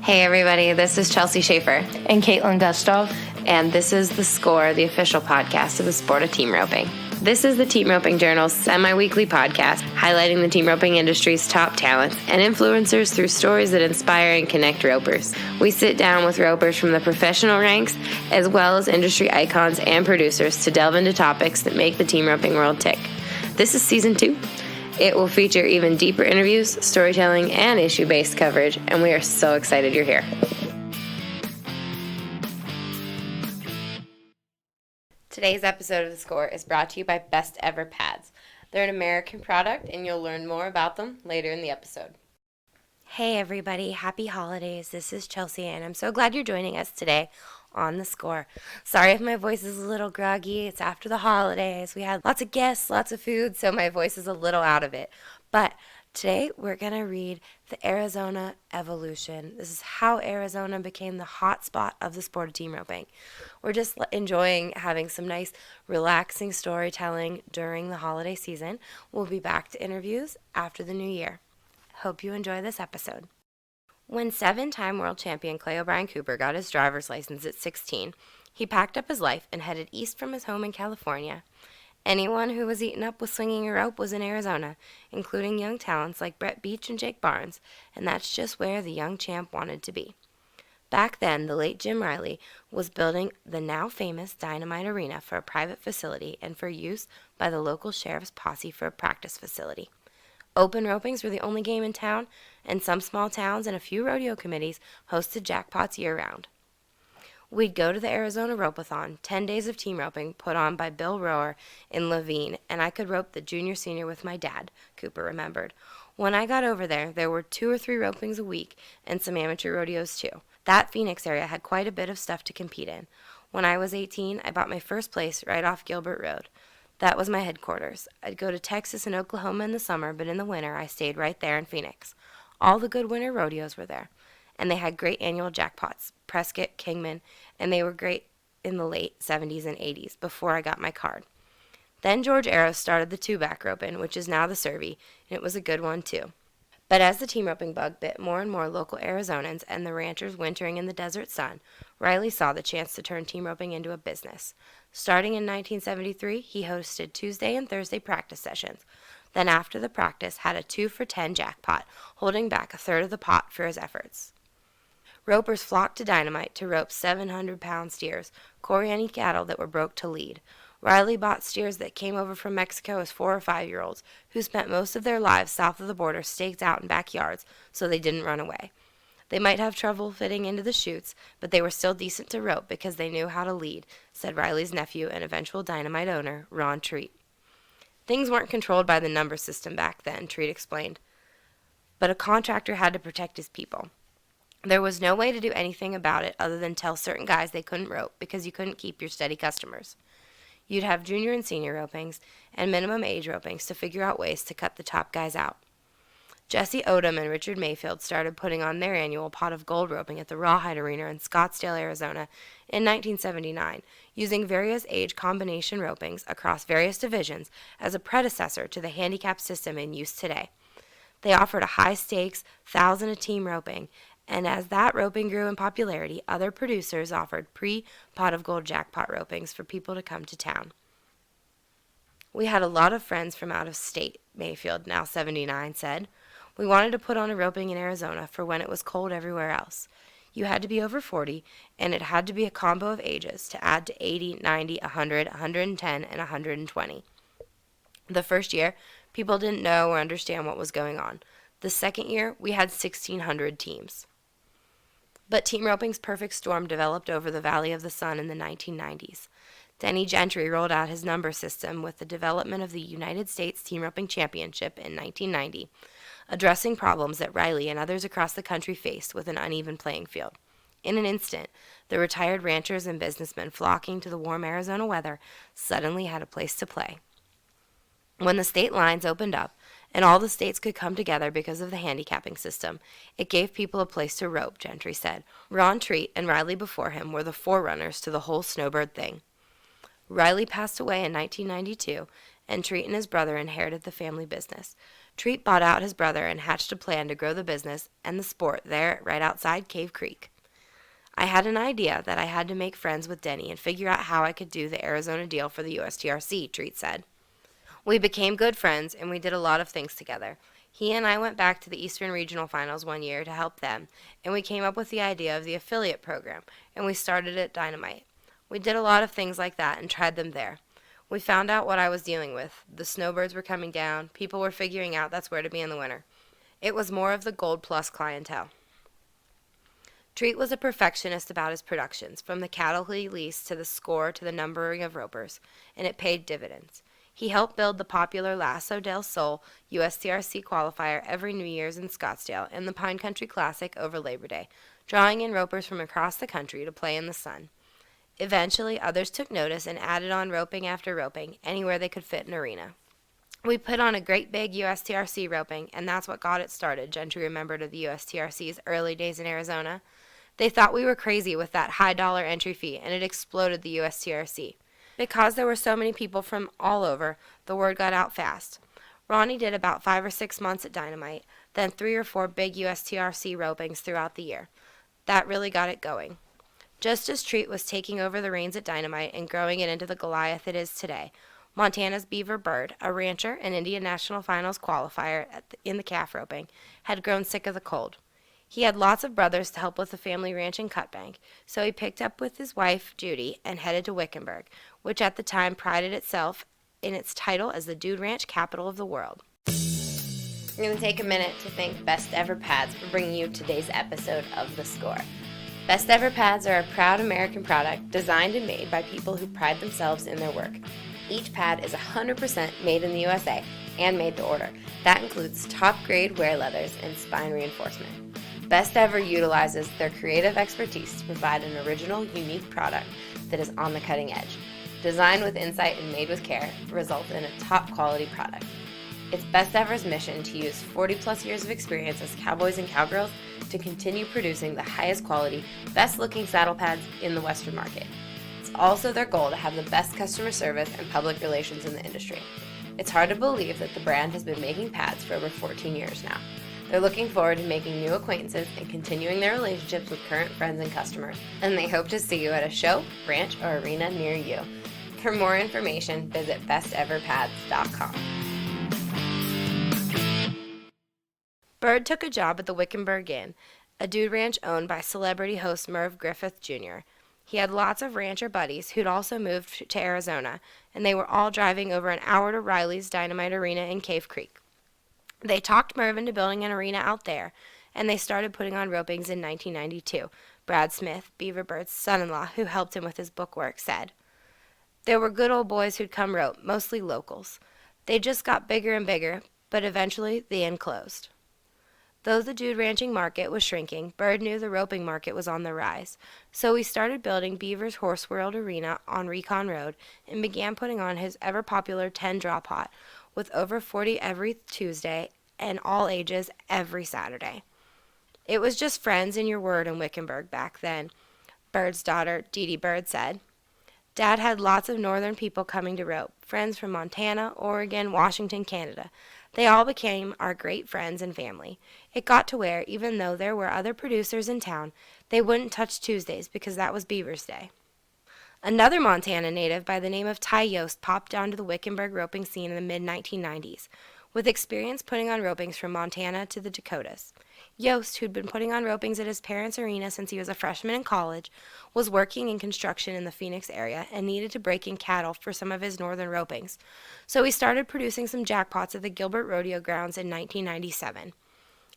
Hey everybody, this is Chelsea Schaefer. And Caitlin Gustav. And this is The Score, the official podcast of the sport of team roping. This is the Team Roping Journal's semi-weekly podcast highlighting the team roping industry's top talents and influencers through stories that inspire and connect ropers. We sit down with ropers from the professional ranks as well as industry icons and producers to delve into topics that make the team roping world tick. This is season 2. It will feature even deeper interviews, storytelling, and issue-based coverage, and we are so excited you're here. Today's episode of The Score is brought to you by Best Ever Pads. They're an American product, and you'll learn more about them later in the episode. Hey everybody, happy holidays. This is Chelsea, and I'm so glad you're joining us today on The Score. Sorry if my voice is a little groggy. It's after the holidays. We had lots of guests, lots of food, so my voice is a little out of it. But today we're going to read the Arizona Evolution. This is how Arizona became the hot spot of the sport of team roping. We're just enjoying having some nice, relaxing storytelling during the holiday season. We'll be back to interviews after the new year. Hope you enjoy this episode. When 7-time world champion Clay O'Brien Cooper got his driver's license at 16, he packed up his life and headed east from his home in California. Anyone who was eaten up with swinging a rope was in Arizona, including young talents like Brett Beach and Jake Barnes, and that's just where the young champ wanted to be. Back then, the late Jim Riley was building the now famous Dynamite Arena for a private facility and for use by the local sheriff's posse for a practice facility. Open ropings were the only game in town, and some small towns and a few rodeo committees hosted jackpots year-round. We'd go to the Arizona Rope-a-thon, 10 days of team roping put on by Bill Rower in Laveen, and I could rope the junior-senior with my dad, Cooper remembered. When I got over there, there were 2 or 3 ropings a week and some amateur rodeos too. That Phoenix area had quite a bit of stuff to compete in. When I was 18, I bought my first place right off Gilbert Road. That was my headquarters. I'd go to Texas and Oklahoma in the summer, but in the winter I stayed right there in Phoenix. All the good winter rodeos were there, and they had great annual jackpots, Prescott, Kingman, and they were great in the late 70s and 80s, before I got my card. Then George Arrows started the 2-back roping, which is now the Survey, and it was a good one too. But as the team roping bug bit more and more local Arizonans and the ranchers wintering in the desert sun, Riley saw the chance to turn team roping into a business. Starting in 1973, he hosted Tuesday and Thursday practice sessions. Then after the practice, had a 2-for-10 jackpot, holding back a third of the pot for his efforts. Ropers flocked to Dynamite to rope 700-pound steers, Coriani cattle that were broke to lead. Riley bought steers that came over from Mexico as 4 or 5-year-olds, who spent most of their lives south of the border staked out in backyards so they didn't run away. They might have trouble fitting into the chutes, but they were still decent to rope because they knew how to lead, said Riley's nephew and eventual Dynamite owner, Ron Treat. Things weren't controlled by the number system back then, Treat explained, but a contractor had to protect his people. There was no way to do anything about it other than tell certain guys they couldn't rope because you couldn't keep your steady customers. You'd have junior and senior ropings and minimum age ropings to figure out ways to cut the top guys out. Jesse Odom and Richard Mayfield started putting on their annual pot of gold roping at the Rawhide Arena in Scottsdale, Arizona in 1979, using various age combination ropings across various divisions as a predecessor to the handicap system in use today. They offered a high-stakes, 1,000-a-team roping, and as that roping grew in popularity, other producers offered pre-pot of gold jackpot ropings for people to come to town. We had a lot of friends from out of state, Mayfield, now 79, said. We wanted to put on a roping in Arizona for when it was cold everywhere else. You had to be over 40, and it had to be a combo of ages to add to 80, 90, 100, 110, and 120. The first year, people didn't know or understand what was going on. The second year, we had 1,600 teams. But team roping's perfect storm developed over the Valley of the Sun in the 1990s. Denny Gentry rolled out his number system with the development of the United States Team Roping Championship in 1990, addressing problems that Riley and others across the country faced with an uneven playing field. In an instant, the retired ranchers and businessmen flocking to the warm Arizona weather suddenly had a place to play. When the state lines opened up, and all the states could come together because of the handicapping system, it gave people a place to rope, Gentry said. Ron Treat and Riley before him were the forerunners to the whole snowbird thing. Riley passed away in 1992, and Treat and his brother inherited the family business. Treat bought out his brother and hatched a plan to grow the business and the sport there right outside Cave Creek. I had an idea that I had to make friends with Denny and figure out how I could do the Arizona deal for the USTRC, Treat said. We became good friends, and we did a lot of things together. He and I went back to the Eastern Regional Finals one year to help them, and we came up with the idea of the affiliate program, and we started at Dynamite. We did a lot of things like that and tried them there. We found out what I was dealing with. The snowbirds were coming down. People were figuring out that's where to be in the winter. It was more of the Gold Plus clientele. Treat was a perfectionist about his productions, from the cattle he leased to the score to the numbering of ropers, and it paid dividends. He helped build the popular Lasso del Sol USTRC qualifier every New Year's in Scottsdale and the Pine Country Classic over Labor Day, drawing in ropers from across the country to play in the sun. Eventually, others took notice and added on roping after roping, anywhere they could fit an arena. We put on a great big USTRC roping, and that's what got it started, Gentry remembered of the USTRC's early days in Arizona. They thought we were crazy with that high-dollar entry fee, and it exploded the USTRC. Because there were so many people from all over, the word got out fast. Ronnie did about 5 or 6 months at Dynamite, then 3 or 4 big USTRC ropings throughout the year. That really got it going. Just as Treat was taking over the reins at Dynamite and growing it into the Goliath it is today, Montana's Beaver Bird, a rancher and Indian National Finals qualifier in the calf roping, had grown sick of the cold. He had lots of brothers to help with the family ranch in Cutbank, so he picked up with his wife, Judy, and headed to Wickenburg, which at the time prided itself in its title as the Dude Ranch capital of the world. I'm going to take a minute to thank Best Ever Pads for bringing you today's episode of The Score. Best Ever Pads are a proud American product designed and made by people who pride themselves in their work. Each pad is 100% made in the USA and made to order. That includes top-grade wear leathers and spine reinforcement. Best Ever utilizes their creative expertise to provide an original, unique product that is on the cutting edge. Designed with insight and made with care, results in a top-quality product. It's Best Ever's mission to use 40-plus years of experience as cowboys and cowgirls to continue producing the highest quality, best-looking saddle pads in the Western market. It's also their goal to have the best customer service and public relations in the industry. It's hard to believe that the brand has been making pads for over 14 years now. They're looking forward to making new acquaintances and continuing their relationships with current friends and customers, and they hope to see you at a show, ranch, or arena near you. For more information, visit besteverpads.com. Bird took a job at the Wickenburg Inn, a dude ranch owned by celebrity host Merv Griffith Jr. He had lots of rancher buddies who'd also moved to Arizona, and they were all driving over an hour to Riley's Dynamite Arena in Cave Creek. They talked Merv into building an arena out there, and they started putting on ropings in 1992. Brad Smith, Beaver Bird's son-in-law, who helped him with his bookwork, said. There were good old boys who'd come rope, mostly locals. They just got bigger and bigger, but eventually the inn closed. Though the dude ranching market was shrinking, Bird knew the roping market was on the rise, so he started building Beaver's Horse World Arena on Recon Road and began putting on his ever-popular 10-draw pot, with over 40 every Tuesday and all ages every Saturday. It was just friends and your word in Wickenburg back then, Bird's daughter, Dee Dee Bird, said. Dad had lots of northern people coming to rope, friends from Montana, Oregon, Washington, Canada. They all became our great friends and family. It got to where, even though there were other producers in town, they wouldn't touch Tuesdays because that was Beaver's Day. Another Montana native by the name of Ty Yost popped down to the Wickenburg roping scene in the mid-1990s, with experience putting on ropings from Montana to the Dakotas. Yost, who'd been putting on ropings at his parents' arena since he was a freshman in college, was working in construction in the Phoenix area and needed to break in cattle for some of his northern ropings. So he started producing some jackpots at the Gilbert Rodeo Grounds in 1997.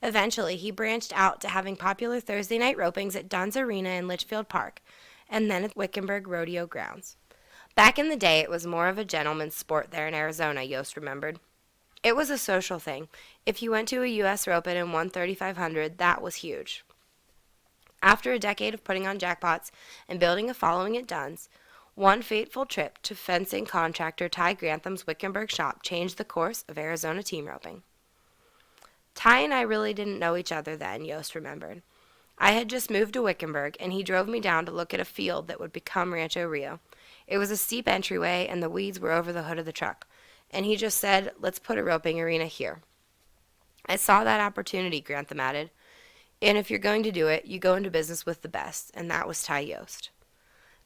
Eventually, he branched out to having popular Thursday night ropings at Dunn's Arena in Litchfield Park, and then at Wickenburg Rodeo Grounds. Back in the day, it was more of a gentleman's sport there in Arizona, Yost remembered. It was a social thing. If you went to a U.S. Roping and won $3,500, that was huge. After a decade of putting on jackpots and building a following at Dunn's, one fateful trip to fencing contractor Ty Grantham's Wickenburg shop changed the course of Arizona team roping. Ty and I really didn't know each other then, Yost remembered. I had just moved to Wickenburg, and he drove me down to look at a field that would become Rancho Rio. It was a steep entryway, and the weeds were over the hood of the truck. And he just said, let's put a roping arena here. I saw that opportunity, Grantham added. And if you're going to do it, you go into business with the best, and that was Ty Yost.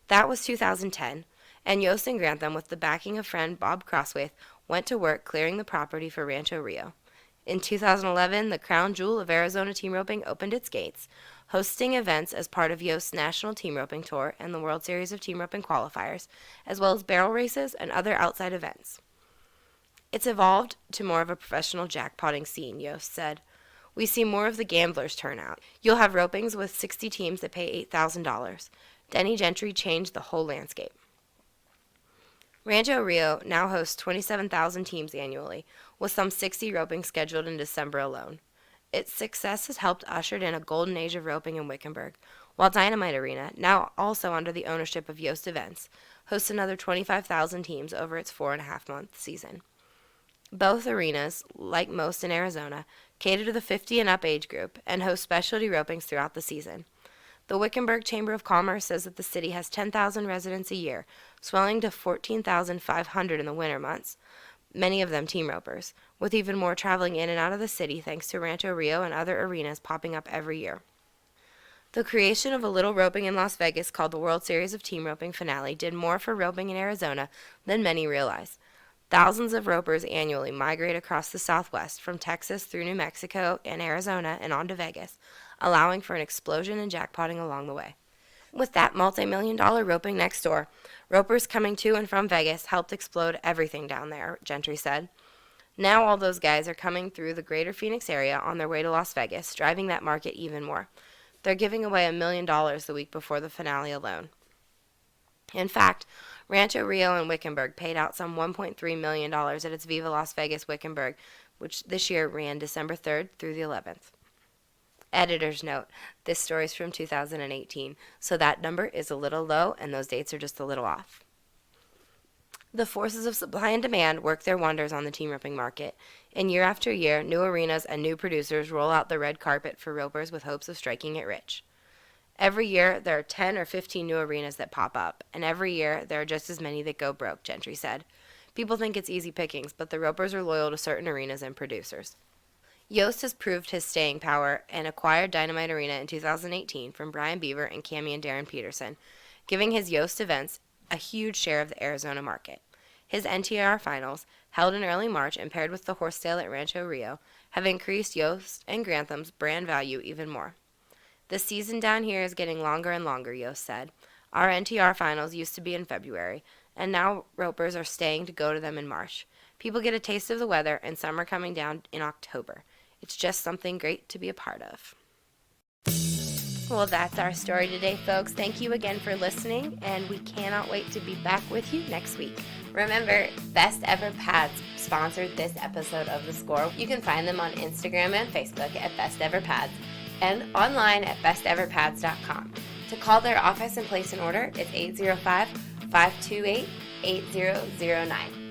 That was 2010, and Yost and Grantham, with the backing of friend Bob Crosswaith, went to work clearing the property for Rancho Rio. In 2011, the crown jewel of Arizona team roping opened its gates, hosting events as part of Yost's National Team Roping Tour and the World Series of Team Roping Qualifiers, as well as barrel races and other outside events. It's evolved to more of a professional jackpotting scene, Yost said. We see more of the gamblers turn out. You'll have ropings with 60 teams that pay $8,000. Denny Gentry changed the whole landscape. Rancho Rio now hosts 27,000 teams annually, with some 60 ropings scheduled in December alone. Its success has helped usher in a golden age of roping in Wickenburg, while Dynamite Arena, now also under the ownership of Yost Events, hosts another 25,000 teams over its 4.5-month season. Both arenas, like most in Arizona, cater to the 50 and up age group and host specialty ropings throughout the season. The Wickenburg Chamber of Commerce says that the city has 10,000 residents a year, swelling to 14,500 in the winter months, many of them team ropers, with even more traveling in and out of the city thanks to Rancho Rio and other arenas popping up every year. The creation of a little roping in Las Vegas called the World Series of Team Roping Finale did more for roping in Arizona than many realize. Thousands of ropers annually migrate across the Southwest from Texas through New Mexico and Arizona and on to Vegas, allowing for an explosion in jackpotting along the way. With that multi-million-dollar roping next door, ropers coming to and from Vegas helped explode everything down there, Gentry said. Now all those guys are coming through the greater Phoenix area on their way to Las Vegas, driving that market even more. They're giving away $1 million the week before the finale alone. In fact, Rancho Rio and Wickenburg paid out some $1.3 million at its Viva Las Vegas Wickenburg, which this year ran December 3rd through the 11th. Editor's note, this story is from 2018, so that number is a little low and those dates are just a little off. The forces of supply and demand work their wonders on the team roping market, and year after year, new arenas and new producers roll out the red carpet for ropers with hopes of striking it rich. Every year, there are 10 or 15 new arenas that pop up, and every year, there are just as many that go broke, Gentry said. People think it's easy pickings, but the ropers are loyal to certain arenas and producers. Yost has proved his staying power and acquired Dynamite Arena in 2018 from Brian Beaver and Cammy and Darren Peterson, giving his Yost Events a huge share of the Arizona market. His NTR finals, held in early March and paired with the horse sale at Rancho Rio, have increased Yost and Grantham's brand value even more. The season down here is getting longer and longer, Yost said. Our NTR finals used to be in February, and now ropers are staying to go to them in March. People get a taste of the weather, and some are coming down in October. It's just something great to be a part of. Well, that's our story today, folks. Thank you again for listening, and we cannot wait to be back with you next week. Remember, Best Ever Pads sponsored this episode of The Score. You can find them on Instagram and Facebook at Best Ever Pads, and online at besteverpads.com. To call their office and place an order, it's 805-528-8009.